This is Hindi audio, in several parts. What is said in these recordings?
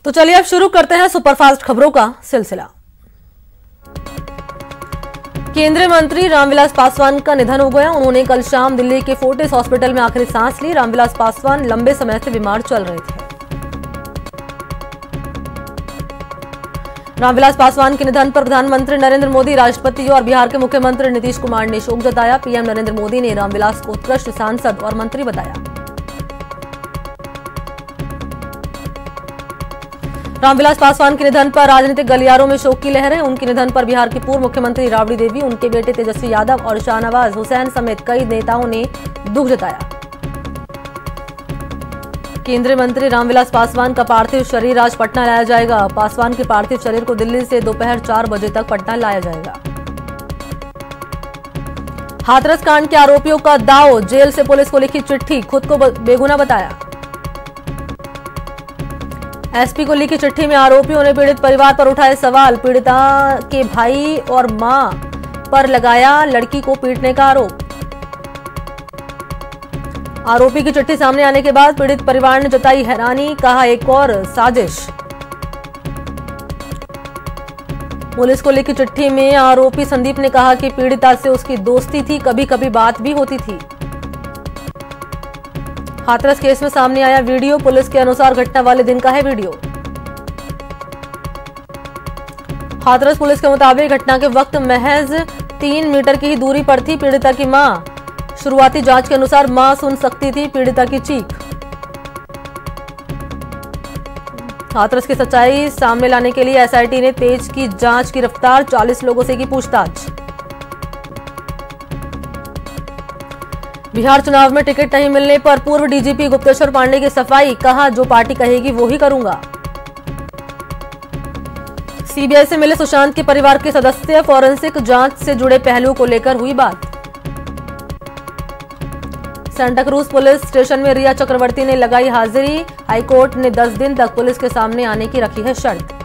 तो चलिए अब शुरू करते हैं सुपरफास्ट खबरों का सिलसिला। केंद्रीय मंत्री रामविलास पासवान का निधन हो गया। उन्होंने कल शाम दिल्ली के फोर्टिस हॉस्पिटल में आखिरी सांस ली। रामविलास पासवान लंबे समय से बीमार चल रहे थे। रामविलास पासवान के निधन पर प्रधानमंत्री नरेंद्र मोदी, राष्ट्रपति और बिहार के मुख्यमंत्री नीतीश कुमार ने शोक जताया। पीएम नरेंद्र मोदी ने रामविलास को उत्कृष्ट सांसद और मंत्री बताया। रामविलास पासवान के निधन पर राजनीतिक गलियारों में शोक की लहर है। उनके निधन पर बिहार की पूर्व मुख्यमंत्री राबड़ी देवी, उनके बेटे तेजस्वी यादव और शाहनवाज हुसैन समेत कई नेताओं ने दुख जताया। केंद्रीय मंत्री रामविलास पासवान का पार्थिव शरीर आज पटना लाया जाएगा। पासवान के पार्थिव शरीर को दिल्ली से दोपहर 4 बजे तक पटना लाया जाएगा। हाथरस कांड के आरोपियों का दाव, जेल से पुलिस को लिखी चिट्ठी, खुद को बेगुनाह बताया। एसपी को लिखी चिट्ठी में आरोपियों ने पीड़ित परिवार पर उठाए सवाल। पीड़िता के भाई और मां पर लगाया लड़की को पीटने का आरोप। आरोपी की चिट्ठी सामने आने के बाद पीड़ित परिवार ने जताई हैरानी, कहा एक और साजिश। पुलिस को लिखी चिट्ठी में आरोपी संदीप ने कहा कि पीड़िता से उसकी दोस्ती थी, कभी कभी बात भी होती थी। हाथरस केस में सामने आया वीडियो, पुलिस के अनुसार घटना वाले दिन का है वीडियो। हाथरस पुलिस के मुताबिक घटना के वक्त महज 3 मीटर की ही दूरी पर थी पीड़िता की मां। शुरुआती जांच के अनुसार मां सुन सकती थी पीड़िता की चीख। हाथरस की सच्चाई सामने लाने के लिए एसआईटी ने तेज की जांच की रफ्तार, 40 लोगों से की पूछताछ। बिहार चुनाव में टिकट नहीं मिलने पर पूर्व डीजीपी गुप्तेश्वर पांडे की सफाई, कहा जो पार्टी कहेगी वो ही करूंगा। सीबीआई से मिले सुशांत के परिवार के सदस्य, फॉरेंसिक जांच से जुड़े पहलुओं को लेकर हुई बात। सेंटा क्रूज पुलिस स्टेशन में रिया चक्रवर्ती ने लगाई हाजिरी। हाईकोर्ट ने 10 दिन तक पुलिस के सामने आने की रखी है शर्त।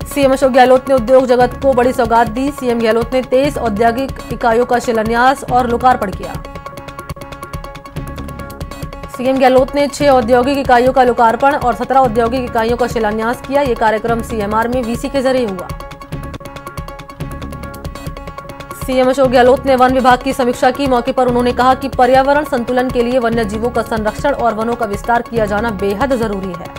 सीएम अशोक गहलोत ने उद्योग जगत को बड़ी सौगात दी। सीएम गहलोत ने 23 औद्योगिक इकाइयों का शिलान्यास और लोकार्पण किया। सीएम गहलोत ने 6 औद्योगिक इकाइयों का लोकार्पण और 17 औद्योगिक इकाइयों का शिलान्यास किया। यह कार्यक्रम सीएमआर में वीसी के जरिए हुआ। सीएम अशोक गहलोत ने वन विभाग की समीक्षा की। मौके पर उन्होंने कहा कि पर्यावरण संतुलन के लिए वन्य जीवों का संरक्षण और वनों का विस्तार किया जाना बेहद जरूरी है।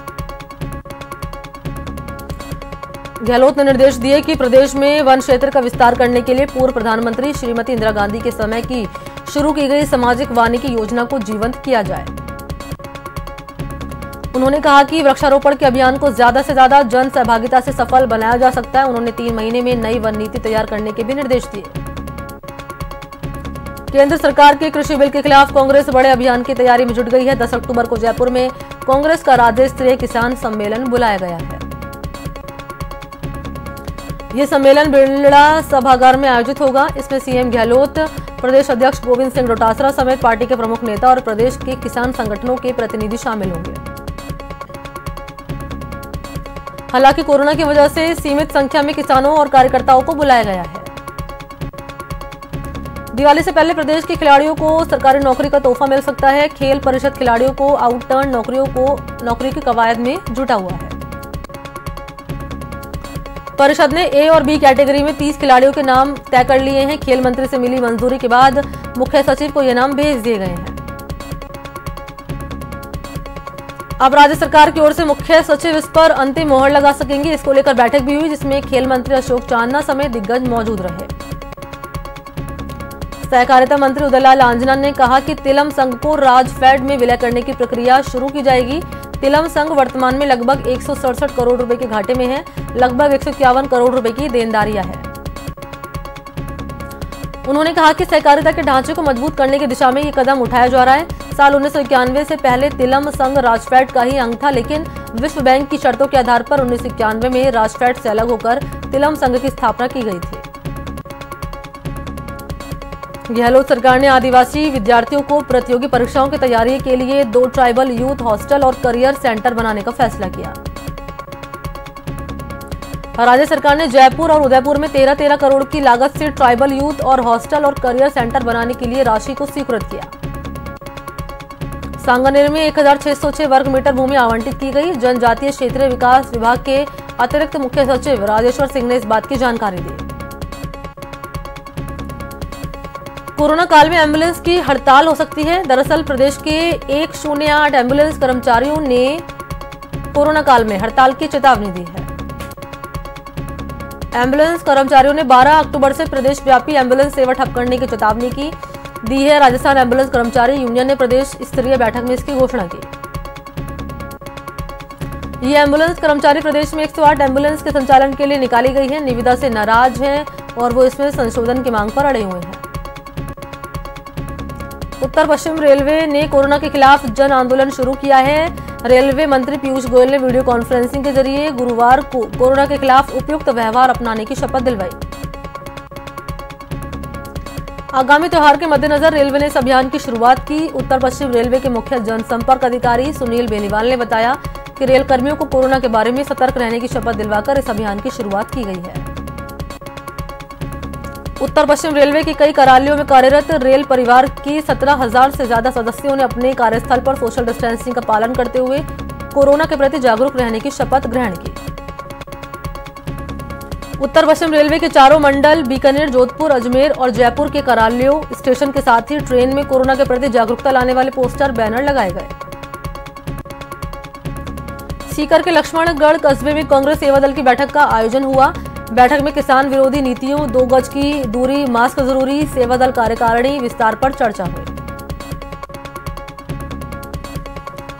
गहलोत ने निर्देश दिए कि प्रदेश में वन क्षेत्र का विस्तार करने के लिए पूर्व प्रधानमंत्री श्रीमती इंदिरा गांधी के समय की शुरू की गई सामाजिक वानिकी योजना को जीवंत किया जाए। उन्होंने कहा कि वृक्षारोपण के अभियान को ज्यादा से ज्यादा जन सहभागिता से सफल बनाया जा सकता है। उन्होंने 3 महीने में नई वन नीति तैयार करने के भी निर्देश दिए। केंद्र सरकार के कृषि बिल के खिलाफ कांग्रेस बड़े अभियान की तैयारी में जुट गई है। 10 अक्टूबर को जयपुर में कांग्रेस का राज्य स्तरीय किसान सम्मेलन बुलाया गया है। ये सम्मेलन बिरला सभागार में आयोजित होगा। इसमें सीएम गहलोत, प्रदेश अध्यक्ष गोविंद सिंह डोटासरा समेत पार्टी के प्रमुख नेता और प्रदेश के किसान संगठनों के प्रतिनिधि शामिल होंगे। हालांकि कोरोना की वजह से सीमित संख्या में किसानों और कार्यकर्ताओं को बुलाया गया है। दिवाली से पहले प्रदेश के खिलाड़ियों को सरकारी नौकरी का तोहफा मिल सकता है। खेल परिषद खिलाड़ियों को आउटर्न नौकरी की कवायद में जुटा हुआ है। परिषद ने ए और बी कैटेगरी में 30 खिलाड़ियों के नाम तय कर लिए हैं। खेल मंत्री से मिली मंजूरी के बाद मुख्य सचिव को ये नाम भेज दिए गए हैं। अब राज्य सरकार की ओर से मुख्य सचिव इस पर अंतिम मोहर लगा सकेंगे। इसको लेकर बैठक भी हुई, जिसमें खेल मंत्री अशोक चांदना समेत दिग्गज मौजूद रहे। सहकारिता मंत्री उदयलाल आंजना ने कहा कि तिलम संघ को राजफेड में विलय करने की प्रक्रिया शुरू की जाएगी। तिलम संघ वर्तमान में लगभग 167 करोड़ रुपए के घाटे में है। लगभग 151 करोड़ रुपए की देनदारियां हैं। उन्होंने कहा कि सहकारिता के ढांचे को मजबूत करने की दिशा में ये कदम उठाया जा रहा है। साल 1991 से पहले तिलम संघ राजफेड का ही अंग था, लेकिन विश्व बैंक की शर्तों के आधार पर 1991 में राजफेड से अलग होकर तिलम संघ की स्थापना की गई थी। गहलोत सरकार ने आदिवासी विद्यार्थियों को प्रतियोगी परीक्षाओं की तैयारी के लिए 2 ट्राइबल यूथ हॉस्टल और करियर सेंटर बनाने का फैसला किया। राज्य सरकार ने जयपुर और उदयपुर में 13-13 करोड़ की लागत से ट्राइबल यूथ और हॉस्टल और करियर सेंटर बनाने के लिए राशि को स्वीकृत किया। सांगानेर में 1606 वर्ग मीटर भूमि आवंटित की गई। जनजातीय क्षेत्रीय विकास विभाग के अतिरिक्त मुख्य सचिव राजेश्वर सिंह ने इस बात की जानकारी दी। कोरोना काल में एम्बुलेंस की हड़ताल हो सकती है। दरअसल प्रदेश के 108 एम्बुलेंस कर्मचारियों ने कोरोना काल में हड़ताल की चेतावनी दी है। एम्बुलेंस कर्मचारियों ने 12 अक्टूबर से प्रदेश व्यापी एम्बुलेंस सेवा ठप करने की चेतावनी दी है। राजस्थान एम्बुलेंस कर्मचारी यूनियन ने प्रदेश स्तरीय बैठक में इसकी घोषणा की। ये एम्बुलेंस कर्मचारी प्रदेश में 108 एम्बुलेंस के संचालन के लिए निकाली गई है। निविदा से नाराज हैं और वो इसमें संशोधन की मांग पर अड़े हुए हैं। उत्तर पश्चिम रेलवे ने कोरोना के खिलाफ जन आंदोलन शुरू किया है। रेलवे मंत्री पीयूष गोयल ने वीडियो कॉन्फ्रेंसिंग के जरिए गुरुवार को कोरोना के खिलाफ उपयुक्त व्यवहार अपनाने की शपथ दिलवाई। आगामी त्योहार के मद्देनजर रेलवे ने इस अभियान की शुरुआत की। उत्तर पश्चिम रेलवे के मुख्य जनसंपर्क अधिकारी सुनील बेनीवाल ने बताया कि रेल कर्मियों को कोरोना के बारे में सतर्क रहने की शपथ दिलवाकर इस अभियान की शुरुआत की गई है। उत्तर पश्चिम रेलवे की कई कार्यालयों में कार्यरत रेल परिवार की 17,000 से ज्यादा सदस्यों ने अपने कार्यस्थल पर सोशल डिस्टेंसिंग का पालन करते हुए कोरोना के प्रति जागरूक रहने की शपथ ग्रहण की। उत्तर पश्चिम रेलवे के चारों मंडल बीकानेर, जोधपुर, अजमेर और जयपुर के कार्यालयों, स्टेशन के साथ ही ट्रेन में कोरोना के प्रति जागरूकता लाने वाले पोस्टर, बैनर लगाए गए। सीकर के लक्ष्मणगढ़ कस्बे में कांग्रेस सेवा दल की बैठक का आयोजन हुआ। बैठक में किसान विरोधी नीतियों, 2 गज की दूरी, मास्क जरूरी, सेवा दल कार्यकारिणी विस्तार पर चर्चा हुई।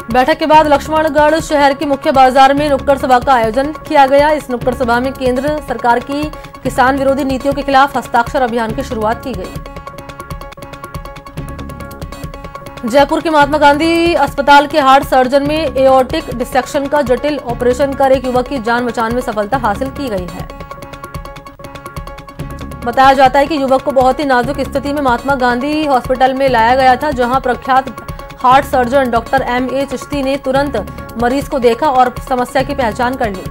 बैठक के बाद लक्ष्मणगढ़ शहर की मुख्य बाजार में नुक्कड़ सभा का आयोजन किया गया। इस नुक्कड़ सभा में केंद्र सरकार की किसान विरोधी नीतियों के खिलाफ हस्ताक्षर अभियान की शुरुआत की गई। जयपुर के महात्मा गांधी अस्पताल के हार्ट सर्जन में एओर्टिक डिसेक्शन का जटिल ऑपरेशन कर एक युवक की जान बचाने में सफलता हासिल की गई है। बताया जाता है कि युवक को बहुत ही नाजुक स्थिति में महात्मा गांधी हॉस्पिटल में लाया गया था, जहां प्रख्यात heart surgeon doctor M.A. Chishti ने तुरंत मरीज को देखा और समस्या की पहचान कर ली।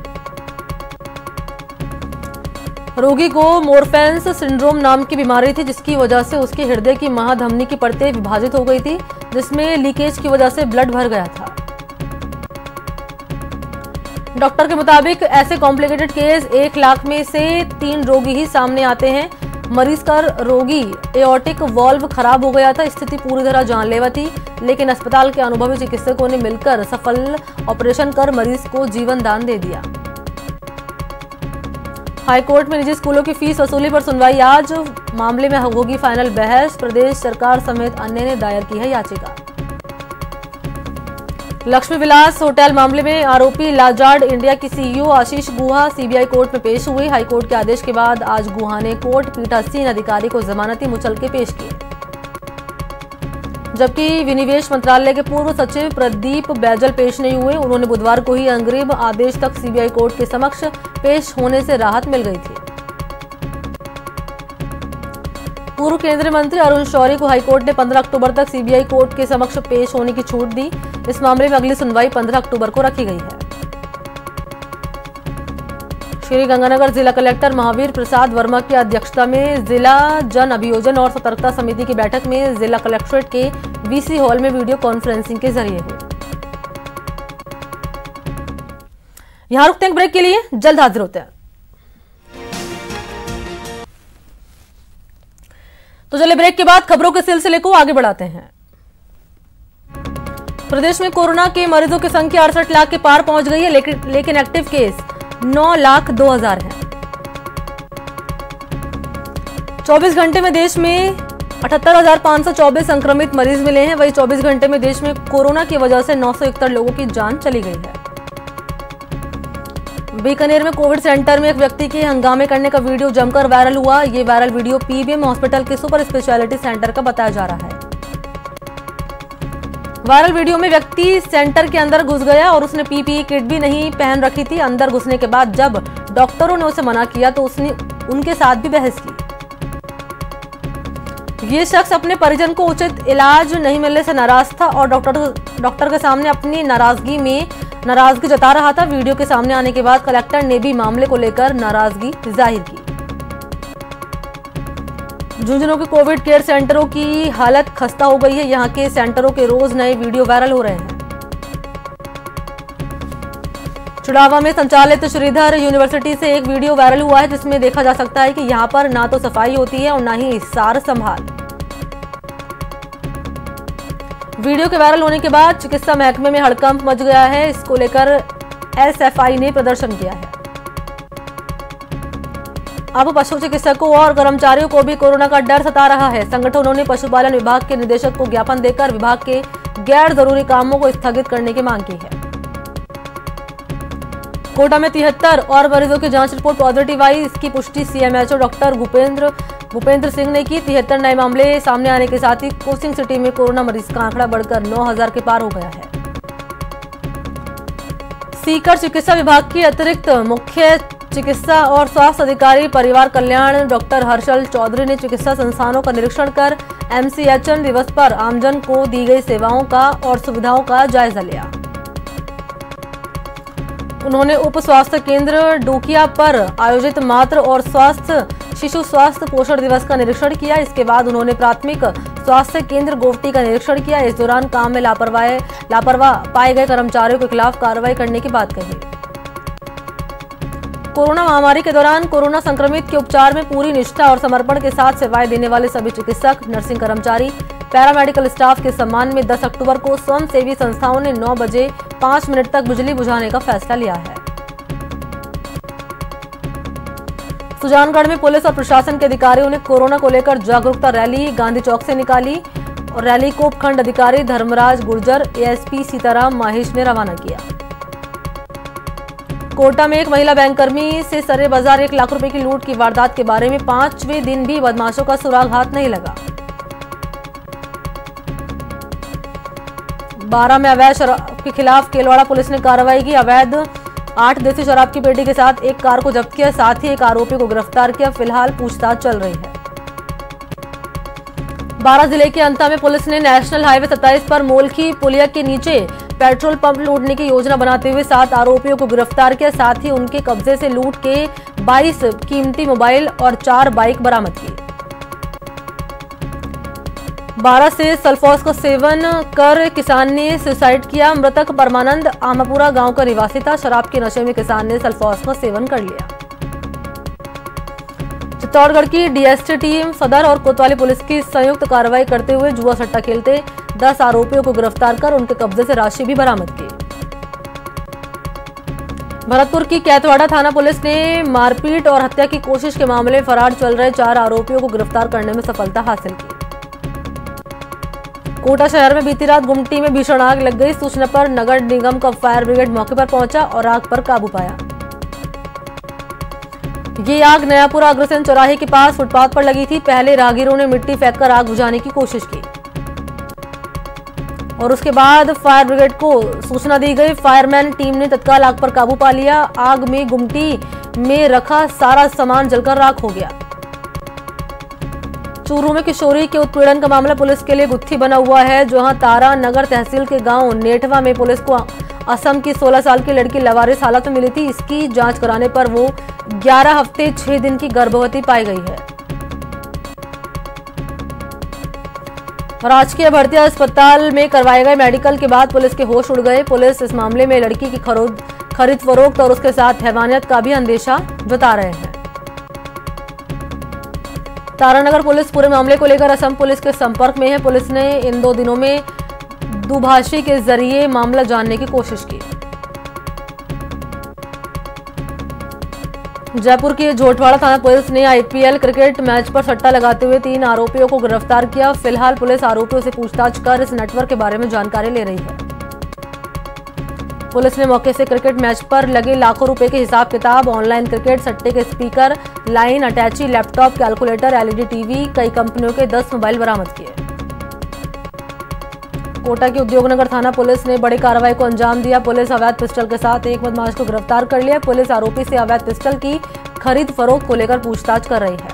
रोगी को मोरफेंस सिंड्रोम नाम की बीमारी थी, जिसकी वजह से उसके हृदय की महाधमनी की परतें विभाजित हो गई थी, जिसमें लीकेज की वजह से ब्लड भर गया था। डॉक्टर के मुताबिक ऐसे कॉम्प्लिकेटेड केस 1 लाख में से 3 रोगी ही सामने आते हैं। मरीज का रोगी एओर्टिक वॉल्व खराब हो गया था। स्थिति पूरी तरह जानलेवा थी, लेकिन अस्पताल के अनुभवी चिकित्सकों ने मिलकर सफल ऑपरेशन कर मरीज को जीवन दान दे दिया। हाईकोर्ट में निजी स्कूलों की फीस वसूली पर सुनवाई आज। मामले में होगी फाइनल बहस। प्रदेश सरकार समेत अन्य ने दायर की है याचिका। लक्ष्मी विलास होटल मामले में आरोपी लाजार्ड इंडिया की सीईओ आशीष गुहा सीबीआई कोर्ट में पेश हुए। हाईकोर्ट के आदेश के बाद आज गुहा ने कोर्ट पीठासीन अधिकारी को जमानती मुचलके पेश किए, जबकि विनिवेश मंत्रालय के पूर्व सचिव प्रदीप बैजल पेश नहीं हुए। उन्होंने बुधवार को ही अंग्रिम आदेश तक सीबीआई कोर्ट के समक्ष पेश होने से राहत मिल गई थी। पूर्व केंद्रीय मंत्री अरुण शौरी को हाईकोर्ट ने 15 अक्टूबर तक सीबीआई कोर्ट के समक्ष पेश होने की छूट दी। इस मामले में अगली सुनवाई 15 अक्टूबर को रखी गई है। श्रीगंगानगर जिला कलेक्टर महावीर प्रसाद वर्मा की अध्यक्षता में जिला जन अभियोजन और सतर्कता समिति की बैठक में जिला कलेक्ट्रेट के वीसी हॉल में वीडियो कॉन्फ्रेंसिंग के जरिए हुई। यहां रुकते हैं ब्रेक के लिए, जल्द हाजिर होते हैं। तो चलिए ब्रेक के बाद खबरों के सिलसिले को आगे बढ़ाते हैं। प्रदेश में कोरोना के मरीजों की संख्या 68 लाख के पार पहुंच गई है, लेकिन एक्टिव केस 9,02,000 है। 24 घंटे में देश में 78,524 संक्रमित मरीज मिले हैं। वहीं 24 घंटे में देश में कोरोना की वजह से 971 लोगों की जान चली गई है। बीकानेर में कोविड सेंटर में एक व्यक्ति के हंगामे करने का वीडियो जमकर वायरल हुआ। ये वायरल वीडियो पीबीएम हॉस्पिटल के सुपर स्पेशलिटी सेंटर का बताया जा रहा है। वायरल वीडियो में व्यक्ति सेंटर के अंदर घुस गया और उसने पीपीई किट भी नहीं पहन रखी थी। अंदर घुसने के बाद जब डॉक्टरों ने उसे मना किया तो उसने उनके साथ भी बहस की। ये शख्स अपने परिजन को उचित इलाज नहीं मिलने से नाराज था और डॉक्टर के सामने अपनी नाराजगी जता रहा था। वीडियो के सामने आने के बाद कलेक्टर ने भी मामले को लेकर नाराजगी जाहिर की। झुंझुनू के कोविड केयर सेंटरों की हालत खस्ता हो गई है। यहां के सेंटरों के रोज नए वीडियो वायरल हो रहे हैं। चुनावा में संचालित श्रीधर यूनिवर्सिटी से एक वीडियो वायरल हुआ है, जिसमें देखा जा सकता है कि यहां पर ना तो सफाई होती है और ना ही सार संभाल। वीडियो के वायरल होने के बाद चिकित्सा महकमे में हड़कंप मच गया है। इसको लेकर एसएफआई ने प्रदर्शन किया है। अब पशु चिकित्सकों और कर्मचारियों को भी कोरोना का डर सता रहा है। संगठनों ने पशुपालन विभाग के निदेशक को ज्ञापन देकर विभाग के गैर जरूरी कामों को स्थगित करने की मांग की है। कोटा में 73 और मरीजों की जांच रिपोर्ट पॉजिटिव आई। इसकी पुष्टि सीएमएचओ डॉक्टर भूपेंद्र सिंह ने की। 73 नए मामले सामने आने के साथ ही कोचिंग सिटी में कोरोना मरीज का आंकड़ा बढ़कर 9000 के पार हो गया है। सीकर चिकित्सा विभाग की अतिरिक्त मुख्य चिकित्सा और स्वास्थ्य अधिकारी परिवार कल्याण डॉक्टर हर्षल चौधरी ने चिकित्सा संस्थानों का निरीक्षण कर एमसीएचएन दिवस पर आमजन को दी गई सेवाओं का और सुविधाओं का जायजा लिया। उन्होंने उप स्वास्थ्य केंद्र डूकिया पर आयोजित मातृ और शिशु स्वास्थ्य पोषण दिवस का निरीक्षण किया। इसके बाद उन्होंने प्राथमिक स्वास्थ्य केंद्र गोवटी का निरीक्षण किया। इस दौरान काम में लापरवाह पाए गए कर्मचारियों के खिलाफ कार्रवाई करने की बात कही। कोरोना महामारी के दौरान कोरोना संक्रमित के उपचार में पूरी निष्ठा और समर्पण के साथ सेवाएं देने वाले सभी चिकित्सक, नर्सिंग कर्मचारी, पैरामेडिकल स्टाफ के सम्मान में 10 अक्टूबर को स्वयंसेवी संस्थाओं ने 9 बजे 5 मिनट तक बिजली बुझाने का फैसला लिया है। सुजानगढ़ में पुलिस और प्रशासन के अधिकारियों ने कोरोना को लेकर जागरूकता रैली गांधी चौक से निकाली और रैली को उपखंड अधिकारी धर्मराज गुर्जर, एएसपी सीताराम माहेश ने रवाना किया। कोटा में एक महिला बैंककर्मी से सरे बाजार 1 लाख रुपए की लूट की वारदात के बारे में 5वें दिन भी बदमाशों का सुराग हाथ नहीं लगा। 12 में अवैध शराब के खिलाफ केलवाड़ा पुलिस ने कार्रवाई की। अवैध 8 देसी शराब की पेटी के साथ एक कार को जब्त किया, साथ ही एक आरोपी को गिरफ्तार किया। फिलहाल पूछताछ चल रही है। 12 जिले के अंता में पुलिस ने नेशनल हाईवे 27 पर मोलखी पुलिया के नीचे पेट्रोल पंप लूटने की योजना बनाते हुए 7 आरोपियों को गिरफ्तार किया। साथ ही उनके कब्जे से लूट के 22 कीमती मोबाइल और 4 बाइक बरामद की। 12 से सल्फोस का सेवन कर किसान ने सुसाइड किया। मृतक परमानंद आमापुरा गांव का निवासी था। शराब के नशे में किसान ने सल्फोस का सेवन कर लिया। चित्तौड़गढ़ की डीएसटी टीम सदर और कोतवाली पुलिस की संयुक्त कार्रवाई करते हुए जुआ सट्टा खेलते 10 आरोपियों को गिरफ्तार कर उनके कब्जे से राशि भी बरामद की। भरतपुर की कैतवाड़ा थाना पुलिस ने मारपीट और हत्या की कोशिश के मामले में फरार चल रहे 4 आरोपियों को गिरफ्तार करने में सफलता हासिल की। कोटा शहर में बीती रात गुमटी में भीषण आग लग गई। सूचना पर नगर निगम का फायर ब्रिगेड मौके पर पहुंचा और आग पर काबू पाया। ये आग नयापुरा अग्रसेन चौराहे के पास फुटपाथ पर लगी थी। पहले राहगीरों ने मिट्टी फेंककर आग बुझाने की कोशिश की और उसके बाद फायर ब्रिगेड को सूचना दी गई। फायरमैन टीम ने तत्काल आग पर काबू पा लिया। आग में गुमटी में रखा सारा सामान जलकर राख हो गया। चूरू में किशोरी के उत्पीड़न का मामला पुलिस के लिए गुत्थी बना हुआ है, जहां तारा नगर तहसील के गांव नेठवा में पुलिस को असम की 16 साल की लड़की लवारिस हालत में मिली थी। इसकी जांच कराने पर वो 11 हफ्ते 6 दिन की गर्भवती पाई गई है। राजकीय भर्ती अस्पताल में करवाए गए मेडिकल के बाद पुलिस के होश उड़ गए। पुलिस इस मामले में लड़की की खरीद फरोख्त और उसके साथ हैवानियत का भी अंदेशा जता रहे हैं। तारानगर पुलिस पूरे मामले को लेकर असम पुलिस के संपर्क में है। पुलिस ने इन 2 दिनों में दुभाषी के जरिए मामला जानने की कोशिश की। जयपुर की झोटवाड़ा थाना पुलिस ने आईपीएल क्रिकेट मैच पर सट्टा लगाते हुए 3 आरोपियों को गिरफ्तार किया। फिलहाल पुलिस आरोपियों से पूछताछ कर इस नेटवर्क के बारे में जानकारी ले रही है। पुलिस ने मौके से क्रिकेट मैच पर लगे लाखों रुपए के हिसाब किताब, ऑनलाइन क्रिकेट सट्टे के स्पीकर, लाइन, अटैची, लैपटॉप, कैलकुलेटर, एलईडी टीवी, कई कंपनियों के 10 मोबाइल बरामद किए। कोटा की उद्योगनगर थाना पुलिस ने बड़ी कार्रवाई को अंजाम दिया। पुलिस अवैध पिस्टल के साथ एक बदमाश को गिरफ्तार कर लिया। पुलिस आरोपी से अवैध पिस्टल की खरीद फरोख्त को लेकर पूछताछ कर रही है।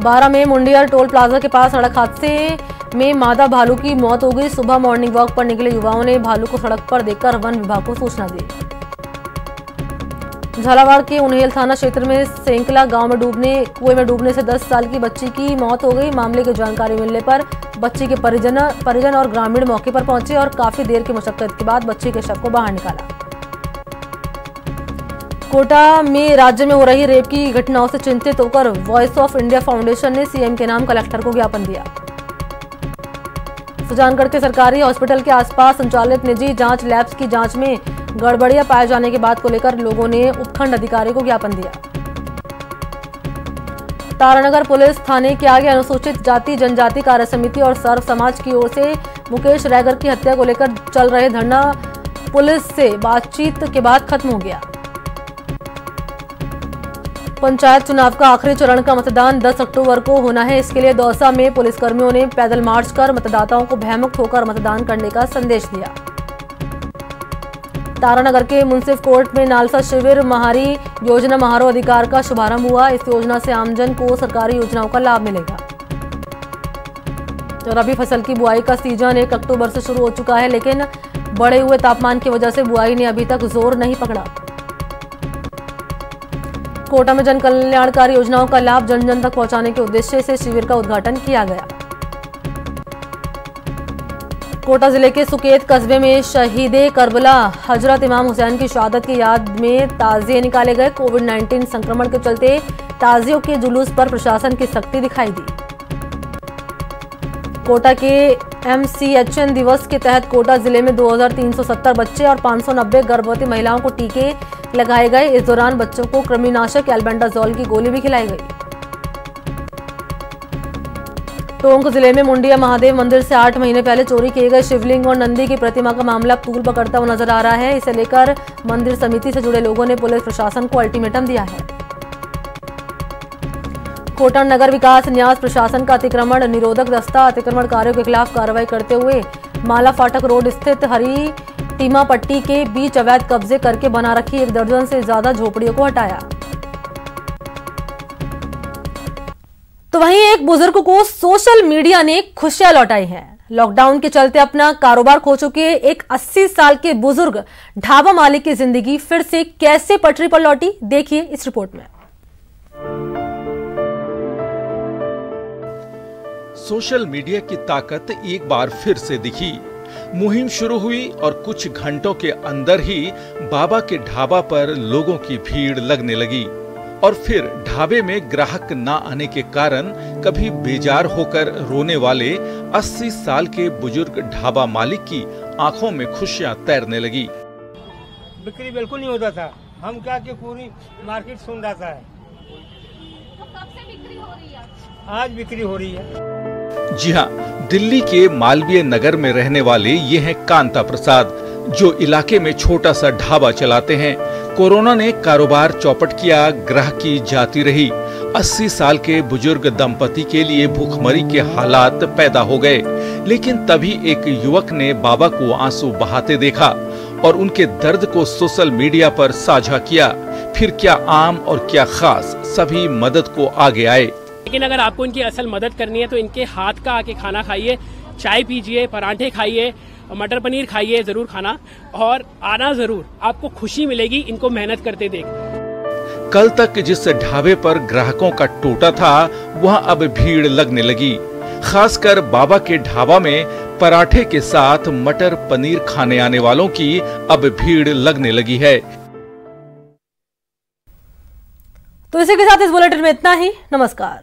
12 में मुंडियर टोल प्लाजा के पास सड़क हादसे में मादा भालू की मौत हो गई। सुबह मॉर्निंग वॉक पर निकले युवाओं ने भालू को सड़क पर देखकर वन विभाग को सूचना दी। झालावाड़ के उन्हेल थाना क्षेत्र में सेंकला गांव में कुएं में डूबने से 10 साल की बच्ची की मौत हो गई। मामले की जानकारी मिलने पर बच्ची के परिजन और ग्रामीण मौके पर पहुंचे और काफी देर की मशक्कत के बाद बच्ची के शव को बाहर निकाला। कोटा में राज्य में हो रही रेप की घटनाओं से चिंतित होकर वॉइस ऑफ इंडिया फाउंडेशन ने सीएम के नाम कलेक्टर को ज्ञापन दिया। सुजानगढ़ के सरकारी हॉस्पिटल के आसपास संचालित निजी जांच लैब्स की जांच में गड़बड़ियां पाए जाने की बात को लेकर लोगों ने उपखंड अधिकारी को ज्ञापन दिया। तारानगर पुलिस थाने के आगे अनुसूचित जाति जनजाति कार्य समिति और सर्व समाज की ओर से मुकेश रैगर की हत्या को लेकर चल रहे धरना पुलिस से बातचीत के बाद खत्म हो गया। पंचायत चुनाव का आखिरी चरण का मतदान 10 अक्टूबर को होना है। इसके लिए दौसा में पुलिसकर्मियों ने पैदल मार्च कर मतदाताओं को भयमुक्त होकर मतदान करने का संदेश दिया। तारानगर के मुंसिफ कोर्ट में नालसा शिविर महारी योजना महारो अधिकार का शुभारंभ हुआ। इस योजना से आमजन को सरकारी योजनाओं का लाभ मिलेगा। तो रबी फसल की बुआई का सीजन 1 अक्टूबर से शुरू हो चुका है, लेकिन बढ़े हुए तापमान की वजह से बुआई ने अभी तक जोर नहीं पकड़ा। कोटा में जन कल्याणकारी योजनाओं का लाभ जन जन तक पहुंचाने के उद्देश्य से शिविर का उद्घाटन किया गया। कोटा जिले के सुकेत कस्बे में शहीदे करबला हजरत इमाम हुसैन की शहादत की याद में ताजिए निकाले गए। कोविड-19 संक्रमण के चलते ताजियों के जुलूस पर प्रशासन की सख्ती दिखाई दी। कोटा के MCHN दिवस के तहत कोटा जिले में 2370 बच्चे और 590 गर्भवती महिलाओं को टीके लगाए गए। इस दौरान बच्चों को कृमिनाशक एल्बेंडाजोल की गोली भी खिलाई गई। टोंक जिले में मुंडिया महादेव मंदिर से 8 महीने पहले चोरी किए गए शिवलिंग और नंदी की प्रतिमा का मामला तूल पकड़ता हुआ नजर आ रहा है। इसे लेकर मंदिर समिति से जुड़े लोगों ने पुलिस प्रशासन को अल्टीमेटम दिया है। कोटा नगर विकास न्यास प्रशासन का अतिक्रमण निरोधक दस्ता अतिक्रमणकारियों के खिलाफ कार्रवाई करते हुए माला फाटक रोड स्थित हरी टीमा पट्टी के बीच अवैध कब्जे करके बना रखी 1 दर्जन से ज्यादा झोपड़ियों को हटाया। तो वहीं एक बुजुर्ग को सोशल मीडिया ने खुशियां लौटाई हैं। लॉकडाउन के चलते अपना कारोबार खो चुके एक 80 साल के बुजुर्ग ढाबा मालिक की जिंदगी फिर से कैसे पटरी पर लौटी, देखिए इस रिपोर्ट में। सोशल मीडिया की ताकत एक बार फिर से दिखी। मुहिम शुरू हुई और कुछ घंटों के अंदर ही बाबा के ढाबा पर लोगों की भीड़ लगने लगी और फिर ढाबे में ग्राहक ना आने के कारण कभी बेजार होकर रोने वाले 80 साल के बुजुर्ग ढाबा मालिक की आंखों में खुशियां तैरने लगी। बिक्री बिल्कुल नहीं होता था, हम क्या कि पूरी मार्केट सुन रहा है। तो कब से बिक्री हो रही है? आज बिक्री हो रही है। जी हाँ, दिल्ली के मालवीय नगर में रहने वाले ये हैं कांता प्रसाद, जो इलाके में छोटा सा ढाबा चलाते हैं। कोरोना ने कारोबार चौपट किया, ग्राहकी जाती रही। 80 साल के बुजुर्ग दंपति के लिए भूखमरी के हालात पैदा हो गए, लेकिन तभी एक युवक ने बाबा को आंसू बहाते देखा और उनके दर्द को सोशल मीडिया पर साझा किया। फिर क्या आम और क्या खास, सभी मदद को आगे आए। लेकिन अगर आपको इनकी असल मदद करनी है तो इनके हाथ का आके खाना खाइए, चाय पीजिए, पराठे खाइए, मटर पनीर खाइए, जरूर खाना और आना जरूर, आपको खुशी मिलेगी इनको मेहनत करते देख। कल तक जिस ढाबे पर ग्राहकों का टोटा था, वहां अब भीड़ लगने लगी। खासकर बाबा के ढाबा में पराठे के साथ मटर पनीर खाने आने वालों की अब भीड़ लगने लगी है। तो इसी के साथ इस बुलेटिन में इतना ही। नमस्कार।